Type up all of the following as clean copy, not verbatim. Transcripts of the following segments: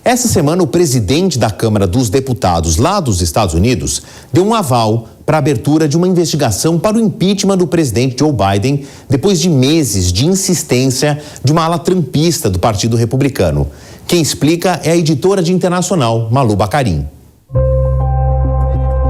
Essa semana, o presidente da Câmara dos Deputados lá dos Estados Unidos deu um aval para a abertura de uma investigação para o impeachment do presidente Joe Biden, depois de meses de insistência de uma ala trumpista do Partido Republicano. Quem explica é a editora de Internacional, Malu Bacarin.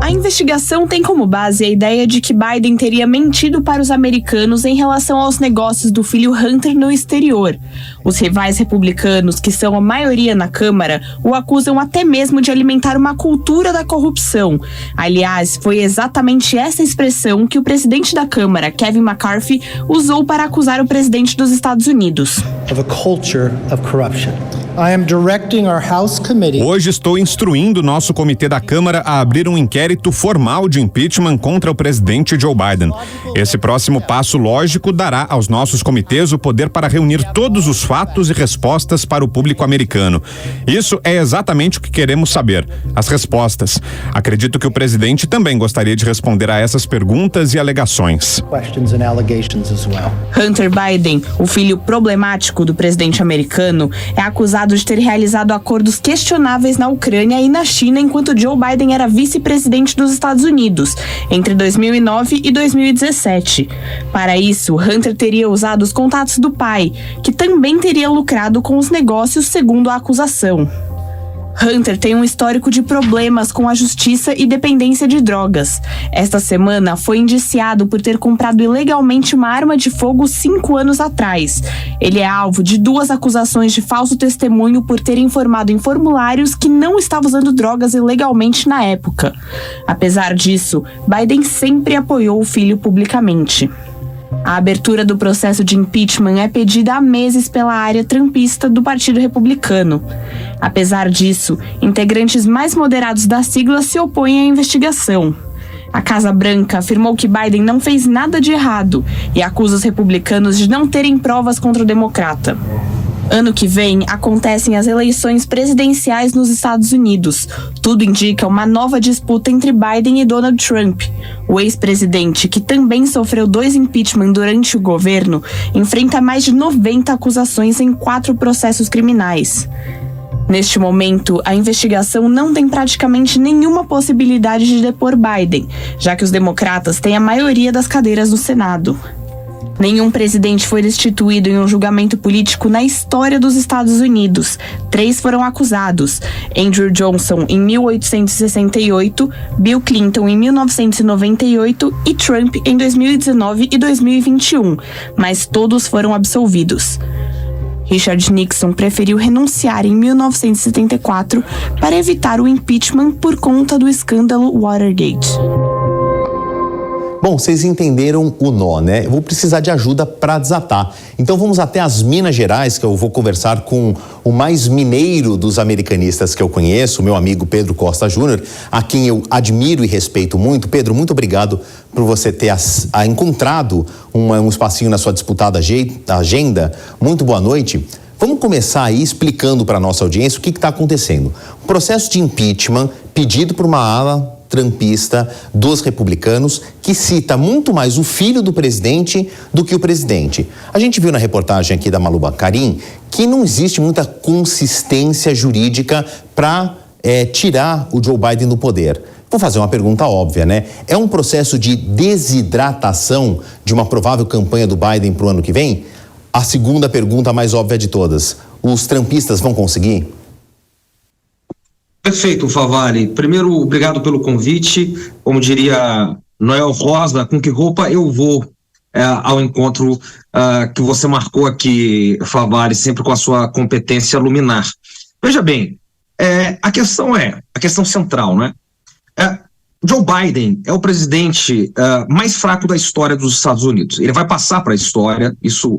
A investigação tem como base a ideia de que Biden teria mentido para os americanos em relação aos negócios do filho Hunter no exterior. Os rivais republicanos, que são a maioria na Câmara, o acusam até mesmo de alimentar uma cultura da corrupção. Aliás, foi exatamente essa expressão que o presidente da Câmara, Kevin McCarthy, usou para acusar o presidente dos Estados Unidos. Of a culture of corruption. I am directing our House Committee. Hoje estou instruindo nosso comitê da Câmara a abrir um inquérito formal de impeachment contra o presidente Joe Biden. Esse próximo passo lógico dará aos nossos comitês o poder para reunir todos os fatos e respostas para o público americano. Isso é exatamente o que queremos saber, as respostas. Acredito que o presidente também gostaria de responder a essas perguntas e alegações. Hunter Biden, o filho problemático do presidente americano, é acusado de ter realizado acordos questionáveis na Ucrânia e na China enquanto Joe Biden era vice-presidente dos Estados Unidos, entre 2009 e 2017. Para isso, Hunter teria usado os contatos do pai, que também teria lucrado com os negócios, segundo a acusação. Hunter tem um histórico de problemas com a justiça e dependência de drogas. Esta semana foi indiciado por ter comprado ilegalmente uma arma de fogo 5 anos atrás. Ele é alvo de 2 acusações de falso testemunho por ter informado em formulários que não estava usando drogas ilegalmente na época. Apesar disso, Biden sempre apoiou o filho publicamente. A abertura do processo de impeachment é pedida há meses pela área trumpista do Partido Republicano. Apesar disso, integrantes mais moderados da sigla se opõem à investigação. A Casa Branca afirmou que Biden não fez nada de errado e acusa os republicanos de não terem provas contra o democrata. Ano que vem, acontecem as eleições presidenciais nos Estados Unidos. Tudo indica uma nova disputa entre Biden e Donald Trump. O ex-presidente, que também sofreu 2 impeachment durante o governo, enfrenta mais de 90 acusações em 4 processos criminais. Neste momento, a investigação não tem praticamente nenhuma possibilidade de depor Biden, já que os democratas têm a maioria das cadeiras no Senado. Nenhum presidente foi destituído em um julgamento político na história dos Estados Unidos. 3 foram acusados: Andrew Johnson em 1868, Bill Clinton em 1998 e Trump em 2019 e 2021, mas todos foram absolvidos. Richard Nixon preferiu renunciar em 1974 para evitar o impeachment por conta do escândalo Watergate. Bom, vocês entenderam o nó, né? Eu vou precisar de ajuda para desatar. Então vamos até as Minas Gerais, que eu vou conversar com o mais mineiro dos americanistas que eu conheço, meu amigo Pedro Costa Júnior, a quem eu admiro e respeito muito. Pedro, muito obrigado por você ter encontrado um espacinho na sua disputada agenda. Muito boa noite. Vamos começar aí explicando para a nossa audiência o que está acontecendo. O processo de impeachment pedido por uma ala trumpista dos republicanos, que cita muito mais o filho do presidente do que o presidente. A gente viu na reportagem aqui da Malu Bacarin que não existe muita consistência jurídica para tirar o Joe Biden do poder. Vou fazer uma pergunta óbvia, né? É um processo de desidratação de uma provável campanha do Biden para o ano que vem? A segunda pergunta mais óbvia de todas: os trumpistas vão conseguir? Perfeito, Favale. Primeiro, obrigado pelo convite. Como diria Noel Rosa, com que roupa eu vou ao encontro que você marcou aqui, Favale, sempre com a sua competência luminar. Veja bem, a questão central, né? Joe Biden é o presidente mais fraco da história dos Estados Unidos. Ele vai passar para a história, isso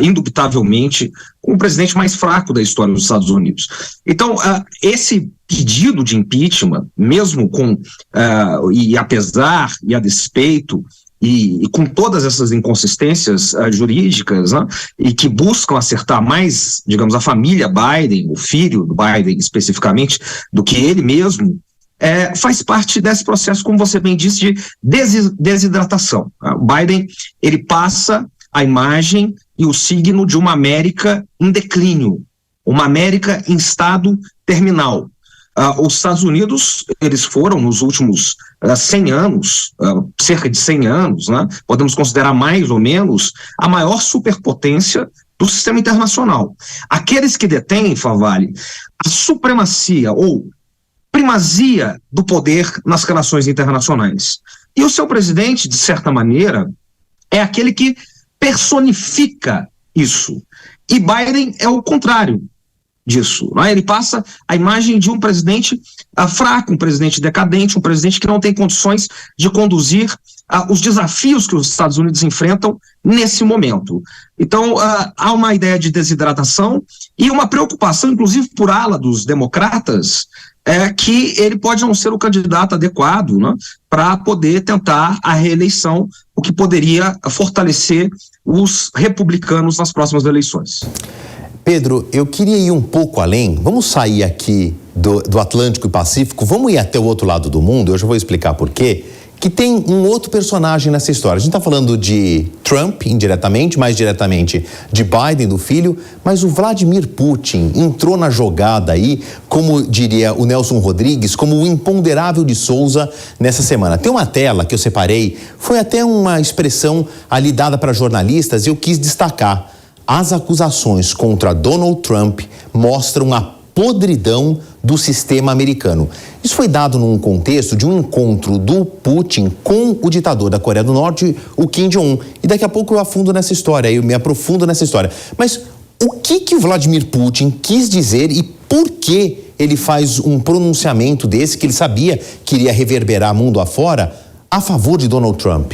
indubitavelmente, como o presidente mais fraco da história dos Estados Unidos. Então, esse pedido de impeachment, mesmo e apesar e a despeito, e com todas essas inconsistências jurídicas, né, e que buscam acertar mais, digamos, a família Biden, o filho do Biden especificamente, do que ele mesmo, faz parte desse processo, como você bem disse, de desidratação. O Biden, ele passa a imagem e o signo de uma América em declínio, uma América em estado terminal. Os Estados Unidos, eles foram nos últimos 100 anos, cerca de 100 anos, né, podemos considerar mais ou menos, a maior superpotência do sistema internacional. Aqueles que detêm, Favale, a supremacia ou primazia do poder nas relações internacionais. E o seu presidente, de certa maneira, é aquele que personifica isso. E Biden é o contrário disso, né? Ele passa a imagem de um presidente fraco, um presidente decadente, um presidente que não tem condições de conduzir os desafios que os Estados Unidos enfrentam nesse momento. Então, há uma ideia de desidratação e uma preocupação, inclusive por ala dos democratas, que ele pode não ser o candidato adequado, né, para poder tentar a reeleição, o que poderia fortalecer os republicanos nas próximas eleições. Pedro, eu queria ir um pouco além. Vamos sair aqui do Atlântico e Pacífico, vamos ir até o outro lado do mundo, eu já vou explicar por quê, que tem um outro personagem nessa história. A gente está falando de Trump, indiretamente, mais diretamente de Biden, do filho, mas o Vladimir Putin entrou na jogada aí, como diria o Nelson Rodrigues, como o imponderável de Souza nessa semana. Tem uma tela que eu separei, foi até uma expressão ali dada para jornalistas e eu quis destacar. As acusações contra Donald Trump mostram a podridão do sistema americano. Isso foi dado num contexto de um encontro do Putin com o ditador da Coreia do Norte, o Kim Jong-un. E daqui a pouco eu afundo nessa história, eu me aprofundo nessa história. Mas o que o Vladimir Putin quis dizer e por que ele faz um pronunciamento desse, que ele sabia que iria reverberar mundo afora, a favor de Donald Trump?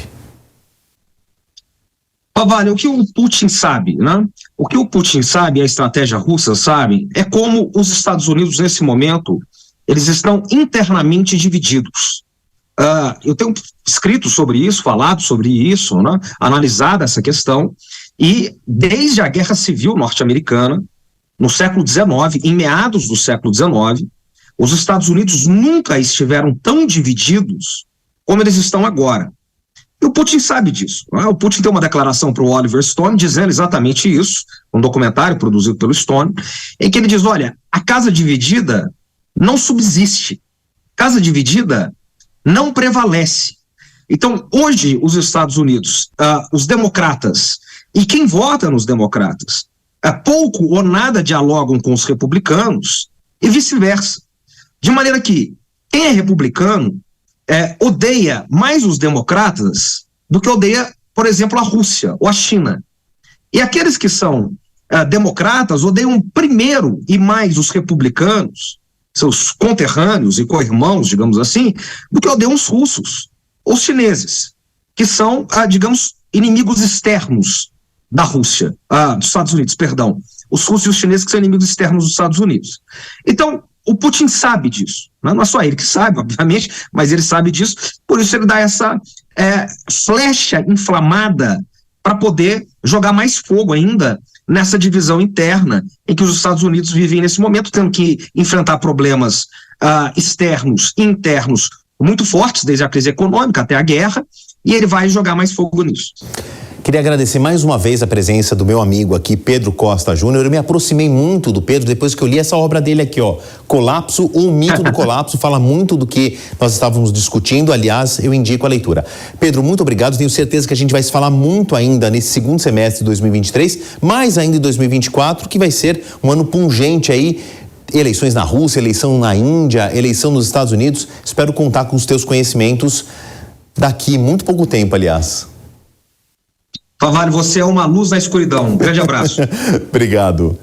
Vale, o que o Putin sabe, né? O que o Putin sabe, a estratégia russa sabe, é como os Estados Unidos, nesse momento, eles estão internamente divididos. Eu tenho escrito sobre isso, falado sobre isso, né? Analisado essa questão, e desde a Guerra Civil norte-americana, no século XIX, em meados do século XIX, os Estados Unidos nunca estiveram tão divididos como eles estão agora. E o Putin sabe disso. O Putin tem uma declaração para o Oliver Stone dizendo exatamente isso, um documentário produzido pelo Stone, em que ele diz, olha, a casa dividida não subsiste, casa dividida não prevalece. Então, hoje, os Estados Unidos, os democratas, e quem vota nos democratas, pouco ou nada dialogam com os republicanos e vice-versa. De maneira que quem é republicano odeia mais os democratas do que odeia, por exemplo, a Rússia ou a China. E aqueles que são democratas odeiam primeiro e mais os republicanos, seus conterrâneos e co-irmãos, digamos assim, do que odeiam os russos ou os chineses, que são, digamos, inimigos externos da Rússia, dos Estados Unidos, perdão. Os russos e os chineses que são inimigos externos dos Estados Unidos. Então, o Putin sabe disso, não é só ele que sabe, obviamente, mas ele sabe disso, por isso ele dá essa flecha inflamada para poder jogar mais fogo ainda nessa divisão interna em que os Estados Unidos vivem nesse momento, tendo que enfrentar problemas externos e internos muito fortes, desde a crise econômica até a guerra, e ele vai jogar mais fogo nisso. Queria agradecer mais uma vez a presença do meu amigo aqui, Pedro Costa Júnior. Eu me aproximei muito do Pedro depois que eu li essa obra dele aqui, ó, Colapso, ou Mito do Colapso, fala muito do que nós estávamos discutindo, aliás, eu indico a leitura. Pedro, muito obrigado, tenho certeza que a gente vai se falar muito ainda nesse segundo semestre de 2023, mais ainda em 2024, que vai ser um ano pungente aí, eleições na Rússia, eleição na Índia, eleição nos Estados Unidos. Espero contar com os teus conhecimentos daqui muito pouco tempo, aliás. Favale, você é uma luz na escuridão. Um grande abraço. Obrigado.